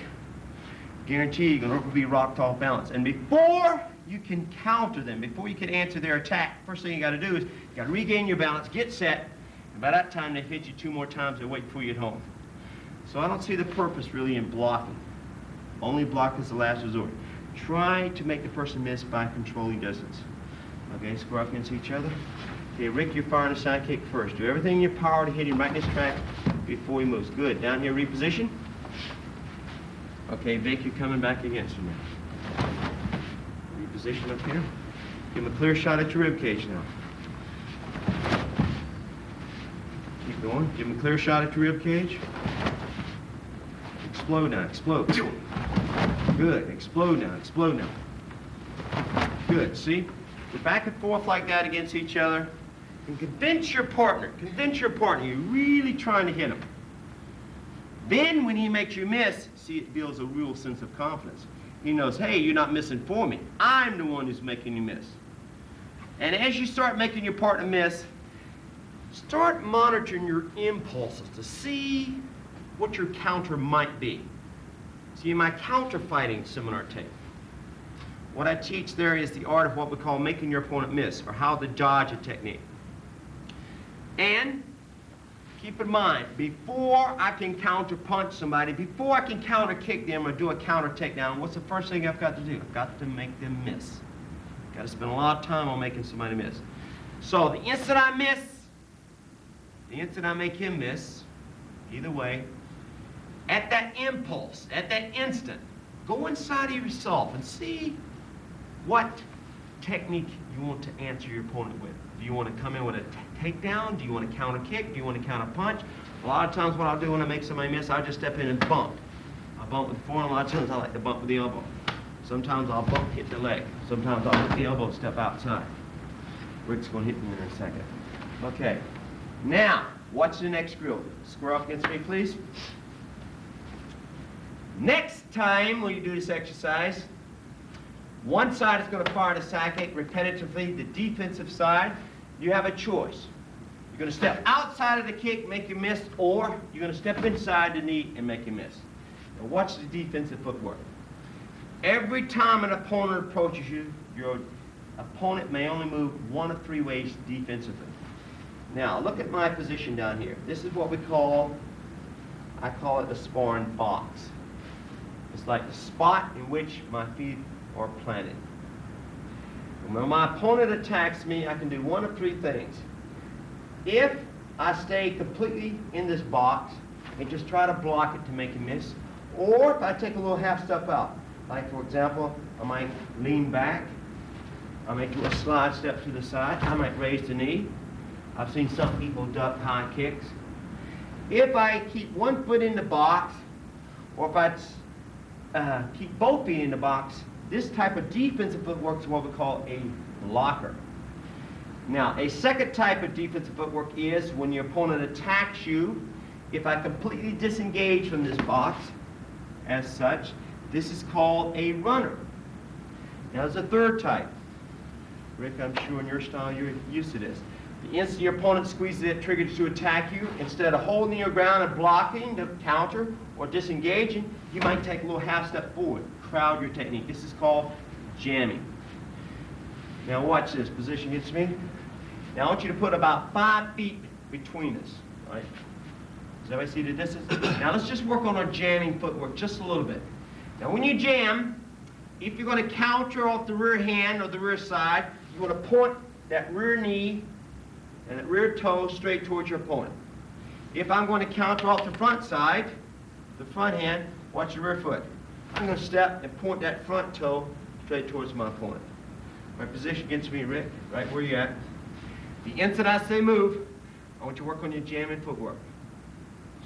Guarantee you're going to be rocked off balance. And before you can counter them, before you can answer their attack, first thing you got to do is you got to regain your balance, get set, and by that time they've hit you 2 more times and wait for you at home. So I don't see the purpose really in blocking. Only block is the last resort. Try to make the person miss by controlling distance. Okay, square up against each other. Okay, Rick, you're firing a side kick first. Do everything in your power to hit him right in his track before he moves. Good. Down here, reposition. Okay, Vic, you're coming back against him now. Reposition up here. Give him a clear shot at your rib cage now. Keep going. Give him a clear shot at your rib cage. Explode now. Explode. Good. Explode now. Explode now. Good. See? Go back and forth like that against each other. And convince your partner you're really trying to hit him. Then when he makes you miss, see, it builds a real sense of confidence. He knows, hey, you're not missing for me. I'm the one who's making you miss. And as you start making your partner miss, start monitoring your impulses to see what your counter might be. See, in my counter fighting seminar tape, what I teach there is the art of what we call making your opponent miss, or how to dodge a technique. And keep in mind, before I can counter punch somebody, before I can counter kick them or do a counter takedown, what's the first thing I've got to do? I've got to make them miss. Got to spend a lot of time on making somebody miss. So the instant I miss, the instant I make him miss, either way, at that impulse, at that instant, go inside of yourself and see what technique you want to answer your opponent with. Do you want to come in with a takedown? Do you want to counter kick? Do you want to counter punch? A lot of times what I'll do when I make somebody miss, I'll just step in and bump. I'll bump with the forearm. A lot of times I like to bump with the elbow. Sometimes I'll bump, hit the leg. Sometimes I'll hit the elbow, step outside. Rick's going to hit me in a second. Okay. Now, watch the next drill. Square off against me, please. Next time when you do this exercise, one side is going to fire the side kick repetitively, the defensive side. You have a choice. You're going to step outside of the kick, make you miss, or you're going to step inside the knee and make you miss. Now watch the defensive footwork. Every time an opponent approaches you, your opponent may only move 1 of 3 ways defensively. Now look at my position down here. This is what we call, I call it the sparring box. It's like the spot in which my feet are planted. And when my opponent attacks me, I can do 1 of 3 things. If I stay completely in this box, and just try to block it to make him miss. Or if I take a little half step out, like for example, I might lean back, I might do a slide step to the side, I might raise the knee. I've seen some people duck high kicks. If I keep one foot in the box, or if I keep both feet in the box, this type of defensive footwork is what we call a blocker. Now, a second type of defensive footwork is when your opponent attacks you. If I completely disengage from this box, as such, this is called a runner. Now, there's a third type. Rick, I'm sure in your style you're used to this. The instant your opponent squeezes that trigger to attack you, instead of holding your ground and blocking the counter or disengaging, you might take a little half step forward, crowd your technique. This is called jamming. Now watch this, position against me. Now I want you to put about 5 feet between us, all right? Does everybody see the distance? Now let's just work on our jamming footwork just a little bit. Now when you jam, if you're going to counter off the rear hand or the rear side, you want to point that rear knee and that rear toe straight towards your opponent. If I'm going to counter off the front side, the front hand, watch your rear foot. I'm going to step and point that front toe straight towards my opponent. My position against me, Rick, right where you're at. The instant I say move, I want you to work on your jamming footwork.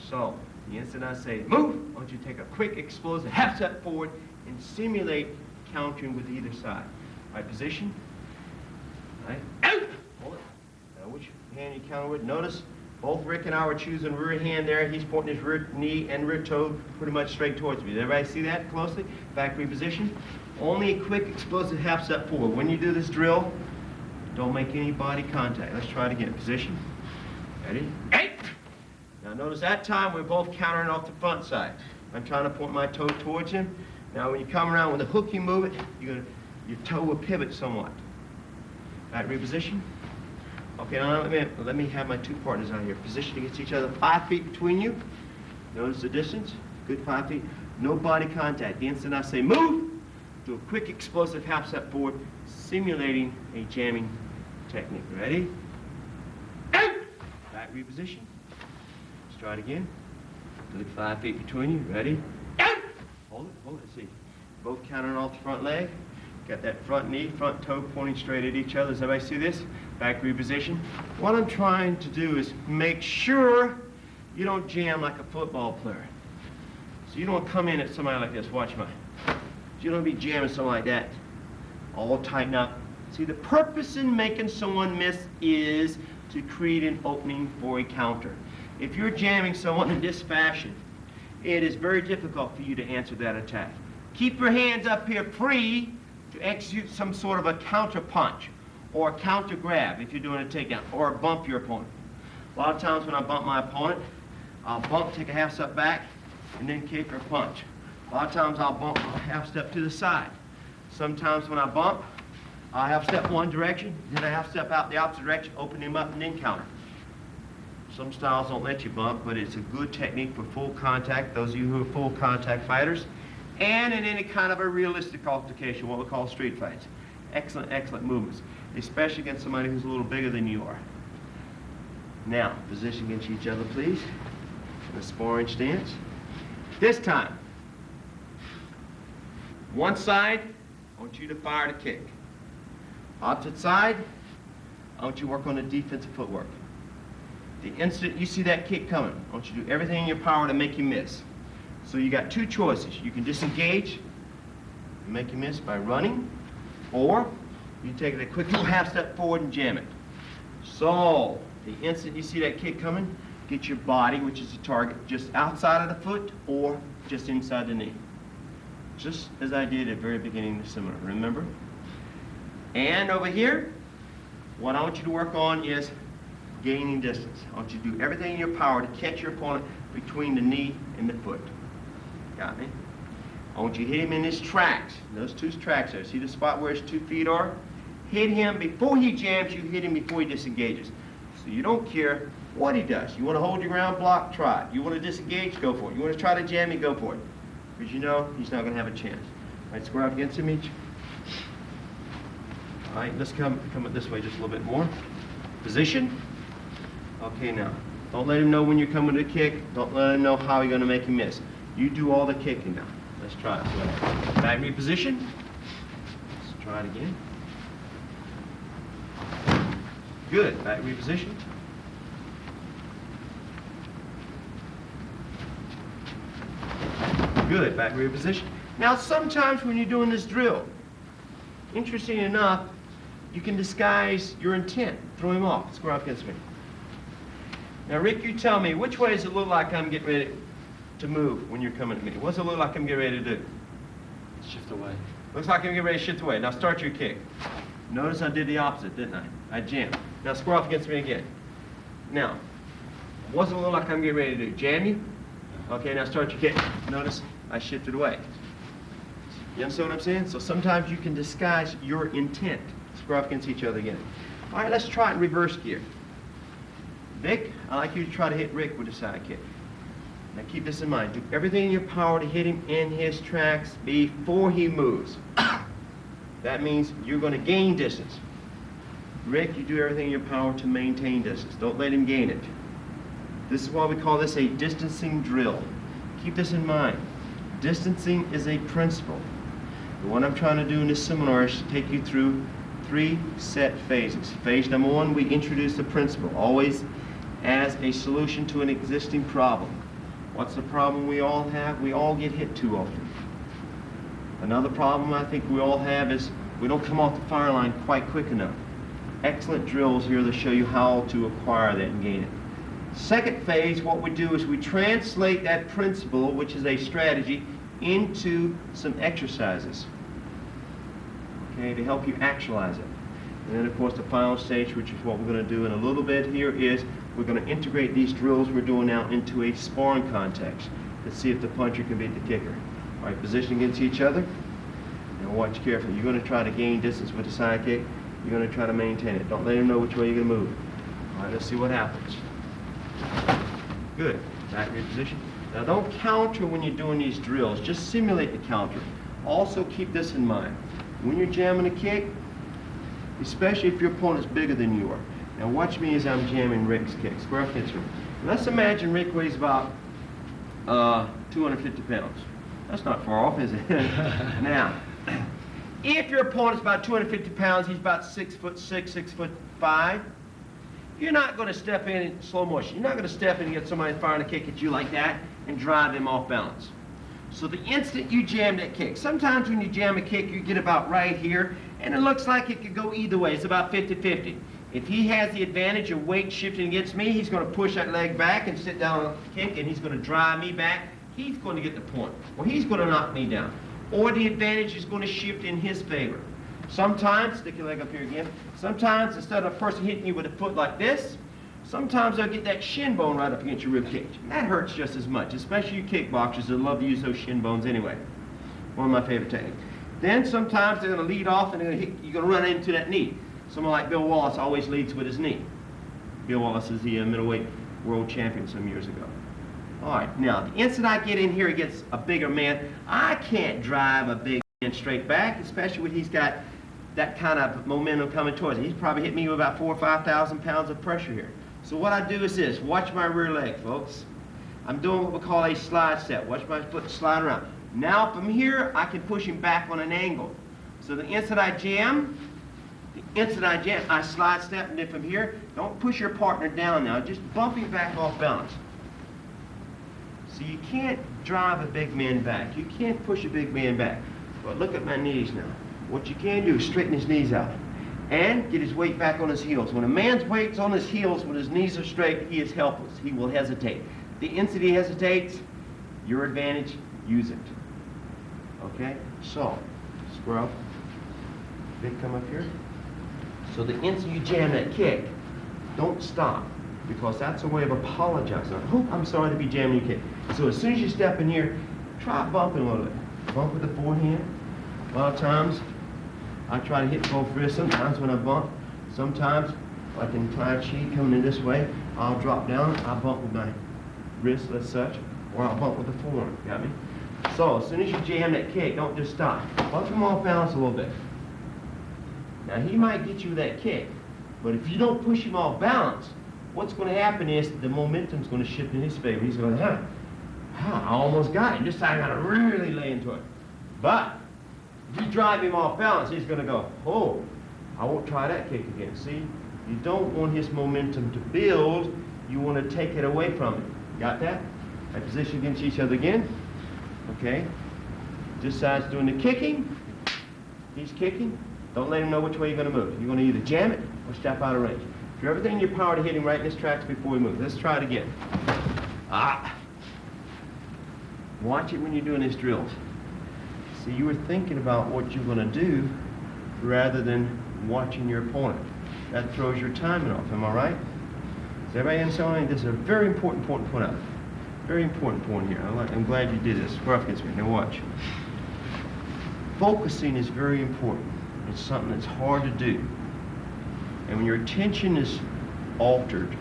So, the instant I say move, I want you to take a quick, explosive half step forward and simulate countering with either side. Right position. Right. Out! Hold it. Now, which hand you counter with? Notice both Rick and I were choosing rear hand there. He's pointing his rear knee and rear toe pretty much straight towards me. Did everybody see that closely? Back reposition. Only a quick, explosive half step forward. When you do this drill, don't make any body contact. Let's try it again. Position. Ready? Eight! Now notice that time we're both countering off the front side. I'm trying to point my toe towards him. Now when you come around with a hook, you move it, your toe will pivot somewhat. Right, reposition. Okay, now let me have my two partners out here. Position against each other, 5 feet between you. Notice the distance, good 5 feet. No body contact. The instant I say move, do a quick explosive half step forward, simulating a jamming technique. Ready? Out! Back reposition. Let's try it again. Good 5 feet between you. Ready? Out! Hold it, see. Both countering off the front leg. Got that front knee, front toe pointing straight at each other. Does everybody see this? Back reposition. What I'm trying to do is make sure you don't jam like a football player. So you don't come in at somebody like this. Watch mine. You don't be jamming something like that. All tighten up. See, the purpose in making someone miss is to create an opening for a counter. If you're jamming someone in this fashion, it is very difficult for you to answer that attack. Keep your hands up here free to execute some sort of a counter punch or a counter grab if you're doing a takedown, or bump your opponent. A lot of times when I bump my opponent, I'll bump, take a half step back, and then kick or punch. A lot of times I'll bump a half step to the side. Sometimes when I bump, I'll half step one direction, then I half step out the opposite direction, open him up, and then counter. Some styles don't let you bump, but it's a good technique for full contact, those of you who are full contact fighters, and in any kind of a realistic altercation, what we call street fights. Excellent, excellent movements, especially against somebody who's a little bigger than you are. Now, position against each other, please, in a sparring stance. This time, one side, I want you to fire the kick. Opposite side, I want you to work on the defensive footwork. The instant you see that kick coming, I want you to do everything in your power to make you miss. So you got two choices. You can disengage and make you miss by running, or you take it a quick little half step forward and jam it. So the instant you see that kick coming, get your body, which is the target, just outside of the foot or just inside the knee. Just as I did at the very beginning of the seminar, remember? And over here, what I want you to work on is gaining distance. I want you to do everything in your power to catch your opponent between the knee and the foot. Got me? I want you to hit him in his tracks. Those two tracks there. See the spot where his 2 feet are? Hit him before he jams you, hit him before he disengages. So you don't care what he does. You want to hold your ground, block, try it. You want to disengage, go for it. You want to try to jam him, go for it. Because you know he's not going to have a chance. All right, square up against him each. All right, let's come up this way just a little bit more. Position. Okay, now, Don't let him know when you're coming to kick. Don't let him know how you're going to make him miss. You do all the kicking now. Let's try it. So, back reposition. Let's try it again. Good. Back reposition. Good. Back reposition. Now, sometimes when you're doing this drill, interesting enough, you can disguise your intent. Throw him off. Square up against me. Now, Rick, you tell me, which way does it look like I'm getting ready to move when you're coming at me? What's it look like I'm getting ready to do? Shift away. Looks like I'm getting ready to shift away. Now start your kick. Notice I did the opposite, didn't I? I jammed. Now square off against me again. Now, what's it look like I'm getting ready to do? Jam you? Okay, now start your kick. Notice I shifted away. You understand what I'm saying? So sometimes you can disguise your intent. Square off against each other again. All right, let's try it in reverse gear. Vic, I'd like you to try to hit Rick with a side kick. Now keep this in mind. Do everything in your power to hit him in his tracks before he moves. That means you're going to gain distance. Rick, you do everything in your power to maintain distance. Don't let him gain it. This is why we call this a distancing drill. Keep this in mind. Distancing is a principle. And what I'm trying to do in this seminar is take you through 3 set phases. Phase number 1, we introduce the principle, always as a solution to an existing problem. What's the problem we all have? We all get hit too often. Another problem I think we all have is we don't come off the fire line quite quick enough. Excellent drills here to show you how to acquire that and gain it. Second phase, what we do is we translate that principle, which is a strategy, into some exercises, okay, to help you actualize it. And then, of course, the final stage, which is what we're going to do in a little bit here, is we're going to integrate these drills we're doing now into a sparring context to see if the puncher can beat the kicker. All right, position against each other, and watch carefully. You're going to try to gain distance with the side kick. You're going to try to maintain it. Don't let him know which way you're going to move. All right, let's see what happens. Good. Back reposition. Now, don't counter when you're doing these drills. Just simulate the counter. Also, keep this in mind. When you're jamming a kick, especially if your opponent's bigger than you are. Now watch me as I'm jamming Rick's kick. Square up against Rick. Let's imagine Rick weighs about 250 pounds. That's not far off, is it? Now, if your opponent's about 250 pounds, he's about 6'6", 6'5", you're not going to step in slow motion. You're not going to step in and get somebody firing a kick at you like that and drive them off balance. So the instant you jam that kick, sometimes when you jam a kick, you get about right here, and it looks like it could go either way. It's about 50-50. If he has the advantage of weight shifting against me, he's going to push that leg back and sit down on the kick, and he's going to drive me back. He's going to get the point, or he's going to knock me down. Or the advantage is going to shift in his favor. Sometimes, stick your leg up here again, sometimes instead of a person hitting you with a foot like this, sometimes they'll get that shin bone right up against your rib cage. And that hurts just as much, especially you kickboxers that love to use those shin bones anyway. One of my favorite techniques. Then sometimes they're going to lead off and they're going to you're going to run into that knee. Someone like Bill Wallace always leads with his knee. Bill Wallace is the middleweight world champion some years ago. All right, now the instant I get in here against a bigger man, I can't drive a big man straight back, especially when he's got that kind of momentum coming towards him. He's probably hit me with about 4,000 or 5,000 pounds of pressure here. So what I do is this, watch my rear leg, folks. I'm doing what we call a slide step. Watch my foot slide around. Now from here, I can push him back on an angle. So the instant I jam, I slide step, and then from here, don't push your partner down now. Just bump him back off balance. So you can't drive a big man back. You can't push a big man back. But look at my knees now. What you can do is straighten his knees out and get his weight back on his heels. When a man's weight's on his heels, when his knees are straight, he is helpless. He will hesitate. The instant he hesitates, your advantage, use it. Okay? So, square up. Big come up here. So the instant you jam that kick, don't stop, because that's a way of apologizing. I'm sorry to be jamming your kick. So as soon as you step in here, try bumping a little bit. Bump with the forehand. A lot of times, I try to hit both wrists. Sometimes when I bump, sometimes, like in Tai Chi coming in this way, I'll drop down, I'll bump with my wrist as such, or I'll bump with the forearm, got me? So as soon as you jam that kick, don't just stop. Bump him off balance a little bit. Now he might get you that kick, but if you don't push him off balance, what's going to happen is the momentum's going to shift in his favor. He's going, I almost got it. This time I got to really lay into it. But if you drive him off balance, he's going to go, oh, I won't try that kick again. See, you don't want his momentum to build. You want to take it away from him. Got that? Right, position against each other again. Okay. This side's doing the kicking. He's kicking. Don't let him know which way you're going to move. You're going to either jam it or step out of range. Do everything in your power to hit him right in his tracks before he moves. Let's try it again. Watch it when you're doing these drills. See, you were thinking about what you're going to do rather than watching your opponent. That throws your timing off. Am I right? Is everybody understanding? This is a very important point out. Very important point here. I'm glad you did this. Square up against me. Now watch. Focusing is very important. It's something that's hard to do. And when your attention is altered,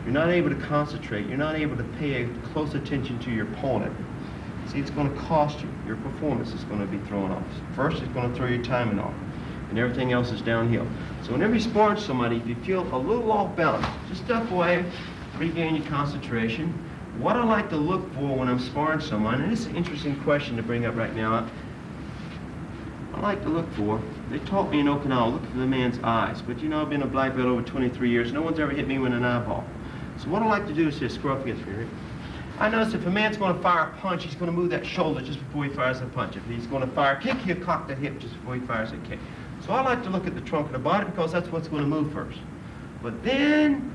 you're not able to concentrate, you're not able to pay close attention to your opponent. See, it's going to cost you. Your performance is going to be thrown off. First, it's going to throw your timing off, and everything else is downhill. So whenever you spar somebody, if you feel a little off balance, just step away, regain your concentration. What I like to look for when I'm sparring someone, and this is an interesting question to bring up right now, I like to look for, they taught me in Okinawa, look for the man's eyes. But you know, I've been a black belt over 23 years. No one's ever hit me with an eyeball. So what I like to do is just screw up against me, right? I notice if a man's going to fire a punch, he's going to move that shoulder just before he fires the punch. If he's going to fire a kick, he'll cock that hip just before he fires a kick. So I like to look at the trunk of the body because that's what's going to move first. But then,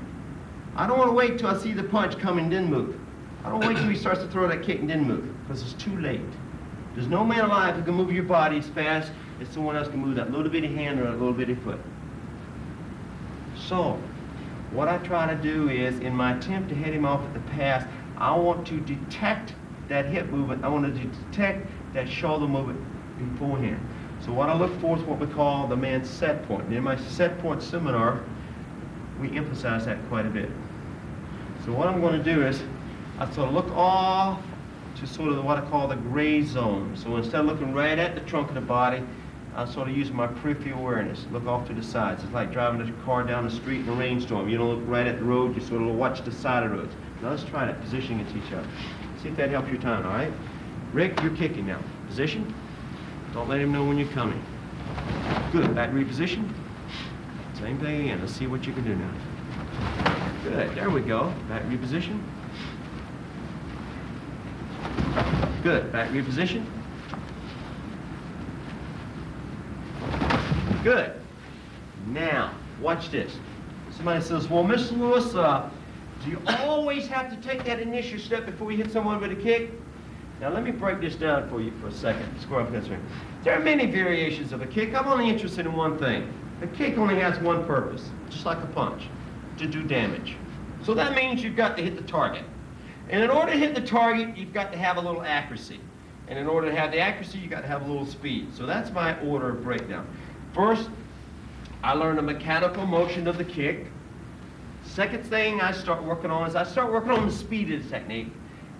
I don't want to wait till I see the punch coming and then move. I don't wait till he starts to throw that kick and then move, because it's too late. There's no man alive who can move your body as fast as someone else can move that little bitty hand or that little bitty foot. So, what I try to do is, in my attempt to head him off at the pass, I want to detect that hip movement. I want to detect that shoulder movement beforehand. So what I look for is what we call the man's set point. And in my set point seminar, we emphasize that quite a bit. So what I'm going to do is, I sort of look off to sort of what I call the gray zone. So instead of looking right at the trunk of the body, I sort of use my peripheral awareness, look off to the sides. It's like driving a car down the street in a rainstorm. You don't look right at the road, you sort of watch the side of the roads. Now let's try that, position against each other. See if that helps your time, all right? Rick, you're kicking now. Position. Don't let him know when you're coming. Good, back reposition. Same thing again, let's see what you can do now. Good, there we go. Back reposition. Good, back reposition. Good. Now, watch this. Somebody says, well, Mr. Lewis, do you always have to take that initial step before you hit someone with a kick? Now, let me break this down for you for a second. Square up against me. There are many variations of a kick. I'm only interested in one thing. A kick only has one purpose, just like a punch, to do damage. So that means you've got to hit the target. And in order to hit the target, you've got to have a little accuracy. And in order to have the accuracy, you've got to have a little speed. So that's my order of breakdown. First, I learn the mechanical motion of the kick. Second thing I start working on is I start working on the speed of the technique.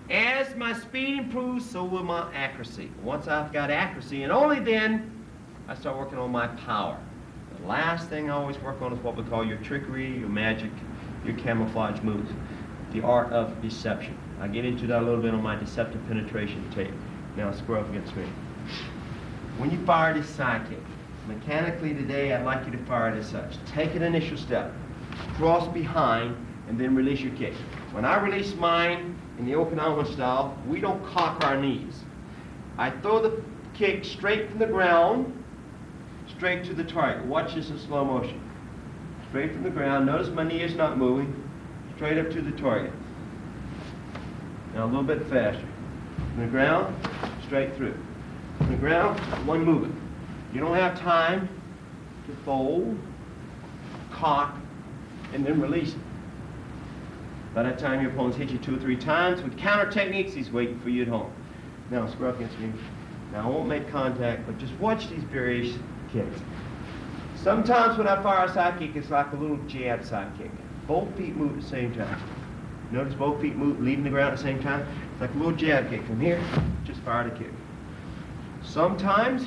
As my speed improves, so will my accuracy. Once I've got accuracy, and only then, I start working on my power. The last thing I always work on is what we call your trickery, your magic, your camouflage moves, the art of deception. I get into that a little bit on my deceptive penetration tape. Now square up against me. When you fire this side kick, mechanically today I'd like you to fire it as such. Take an initial step, cross behind, and then release your kick. When I release mine in the Okinawan style, we don't cock our knees. I throw the kick straight from the ground, straight to the target. Watch this in slow motion. Straight from the ground, notice my knee is not moving, straight up to the target. Now a little bit faster. From the ground, straight through. From the ground, one movement. You don't have time to fold, cock, and then release it. By that time, your opponent's hit you 2 or 3 times. With counter techniques, he's waiting for you at home. Now, square up against me. Now, I won't make contact, but just watch these various kicks. Sometimes when I fire a side kick, it's like a little jab side kick. Both feet move at the same time. Notice both feet move, leaving the ground at the same time. It's like a little jab kick. From here, just fire the kick. Sometimes,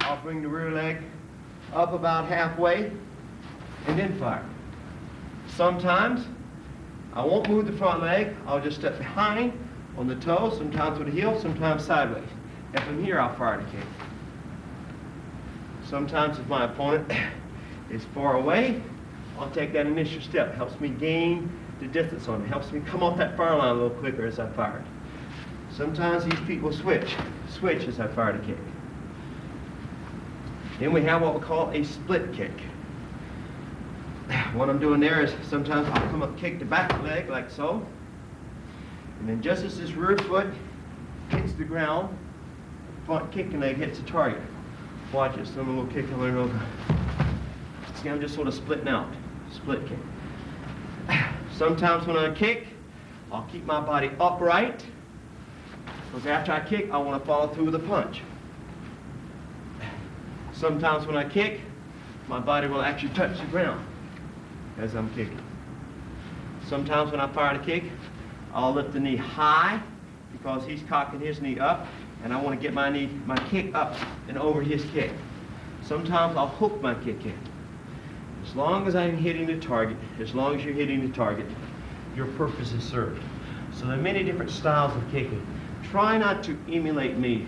I'll bring the rear leg up about halfway and then fire. Sometimes I won't move the front leg. I'll just step behind on the toe, sometimes with the heel, sometimes sideways. And from here, I'll fire the kick. Sometimes if my opponent is far away, I'll take that initial step. Helps me gain the distance on it. Helps me come off that fire line a little quicker as I fire it. Sometimes these people switch as I fire the kick. Then we have what we call a split kick. What I'm doing there is sometimes I'll come up, kick the back leg like so, and then just as this rear foot hits the ground, front kicking leg hits the target. Watch it, some little kick, see, I'm just sort of splitting out, split kick. Sometimes when I kick, I'll keep my body upright, because after I kick, I want to follow through with a punch. Sometimes when I kick, my body will actually touch the ground as I'm kicking. Sometimes when I fire the kick, I'll lift the knee high because he's cocking his knee up, and I want to get my kick up and over his kick. Sometimes I'll hook my kick in. As long as I'm hitting the target, as long as you're hitting the target, your purpose is served. So there are many different styles of kicking. Try not to emulate me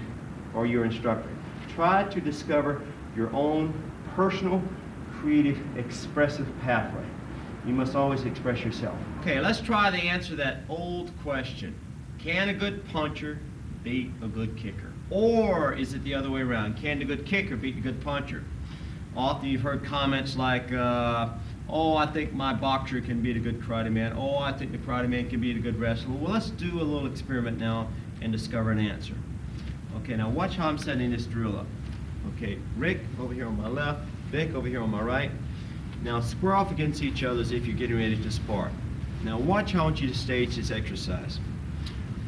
or your instructor. Try to discover your own personal, creative, expressive pathway. You must always express yourself. Okay, let's try to answer that old question. Can a good puncher beat a good kicker? Or is it the other way around? Can the good kicker beat the good puncher? Often you've heard comments like, oh, I think my boxer can beat a good karate man. Oh, I think the karate man can beat a good wrestler. Well, let's do a little experiment now and discover an answer. Okay, now watch how I'm setting this drill up. Okay, Rick over here on my left, Vic over here on my right. Now square off against each other as if you're getting ready to spar. Now watch how I want you to stage this exercise.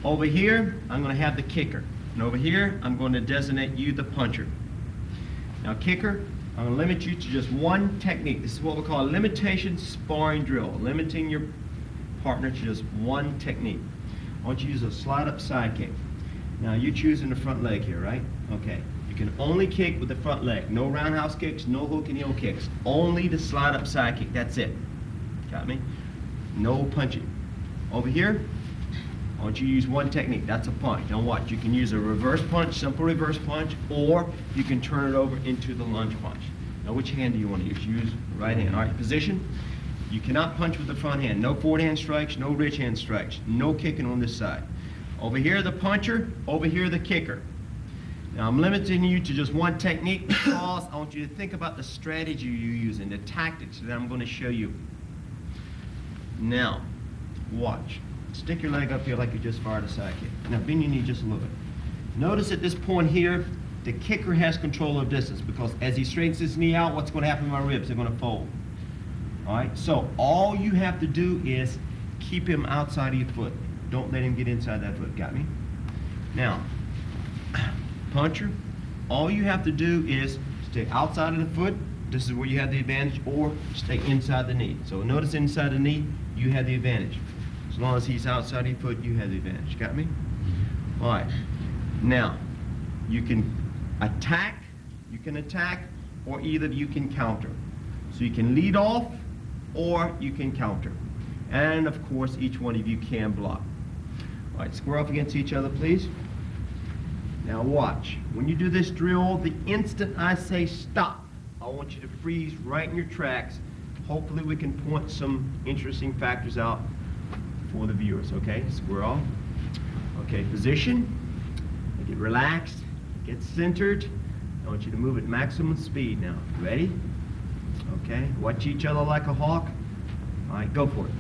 Over here, I'm going to have the kicker. And over here, I'm going to designate you the puncher. Now kicker, I'm going to limit you to just one technique. This is what we call a limitation sparring drill. Limiting your partner to just one technique. I want you to use a slide up side kick. Now you're choosing the front leg here, right? Okay. You can only kick with the front leg. No roundhouse kicks, no hook and heel kicks. Only the slide up side kick. That's it. Got me? No punching. Over here, I want you to use one technique. That's a punch. Now watch. You can use a reverse punch, simple reverse punch, or you can turn it over into the lunge punch. Now which hand do you want to use? Use the right hand. All right, position. You cannot punch with the front hand. No forward hand strikes, no ridge hand strikes. No kicking on this side. Over here the puncher, over here the kicker. Now I'm limiting you to just one technique because I want you to think about the strategy you're using, the tactics that I'm going to show you. Now, watch. Stick your leg up here like you just fired a side kick. Now bend your knee just a little bit. Notice at this point here, the kicker has control of distance because as he straightens his knee out, what's going to happen to my ribs? They're going to fold. All right, so all you have to do is keep him outside of your foot. Don't let him get inside that foot. Got me? Now, puncher, all you have to do is stay outside of the foot. This is where you have the advantage, or stay inside the knee. So notice inside the knee, you have the advantage. As long as he's outside of your foot, you have the advantage. Got me? All right. Now, you can attack, or either you can counter. So you can lead off, or you can counter. And of course, each one of you can block. All right, square off against each other, please. Now watch. When you do this drill, the instant I say stop, I want you to freeze right in your tracks. Hopefully we can point some interesting factors out for the viewers, okay? Square off. Okay, position. Get relaxed, get centered. I want you to move at maximum speed now. Ready? Okay, watch each other like a hawk. All right, go for it.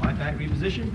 All right, back, reposition.